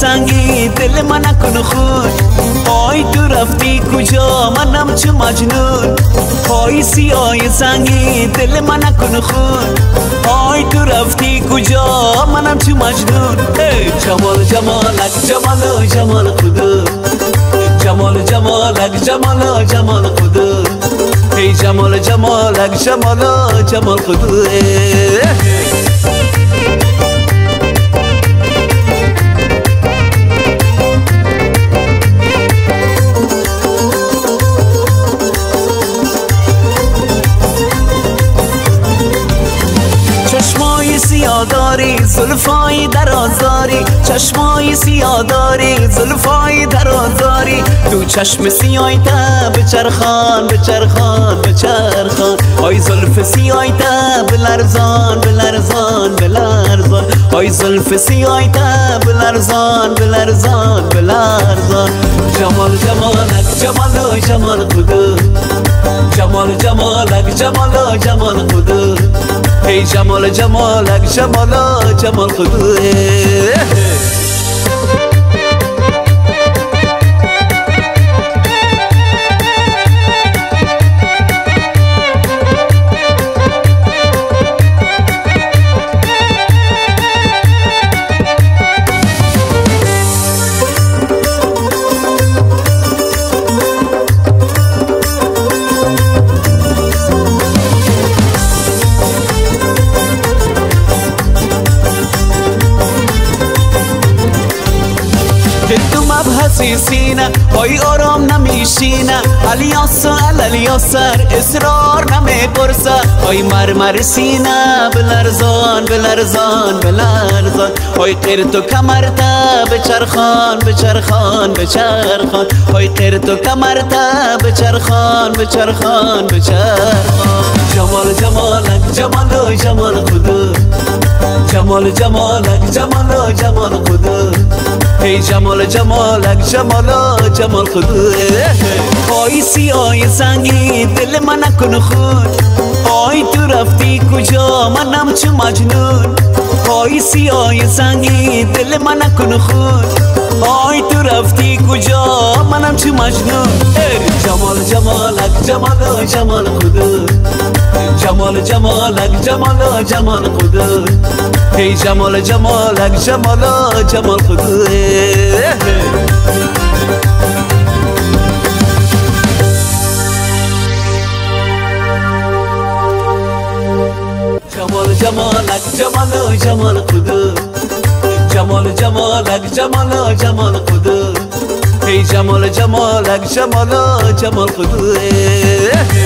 سنگی دل من نکن خون آی تو رفتی کجا منم چه مجنون پای سیاه سنگی دل من نکن خون آی تو رفتی کجا منم چه مجنون جمال جمالک جمال جمال خدا جمال جمالک جمال جمال خدا ای جمال جمالک جمال جمال خدا چشمای سیاه داری زلفای درازاری چشمای سیاه داری زلفای درازاری تو چشم سیاه تا بچرخان بچرخان بچرخان آی زلف سیاه تا بلرزان بلرزان بلرزان آی زلف سیاه تا بلرزان بلرزان بلرزان جمال جمالک جمال جمال خدا جمال جمالک جمال جمال خدا ای جمال جمالک جمال جمال خدا تو مبحثی سینه پای آرام نمیشینه الیاسر الیاسر اصرار نمیپرسه پای مرمر سینه بلرزان بلرزان بلرزان پای قیر تو کمرته بچرخان بچرخان بچرخان پای قیر تو کمرته بچرخان بچرخان بچرخان جمال جمالک جمال جمال خدا جمال جمالک جمال جمال خدا ای جمال جمالک جمال جمال خدا پای سیاه سنگی دل من نکن خون آی تو رفتی کجا منم چه مجنون پای سیاه سنگی دل من نکن خون آی تو رفتی کجا منم چه مجنون جمال جمالک جمال جمال خدا جمال جمالک جمال جمال خدا ای جمال جمالک جمال جمال خدا جمال جمالک جمال جمال خدا جمال جمالک جمال جمال خدا ای جمال جمالک جمال جمال خدا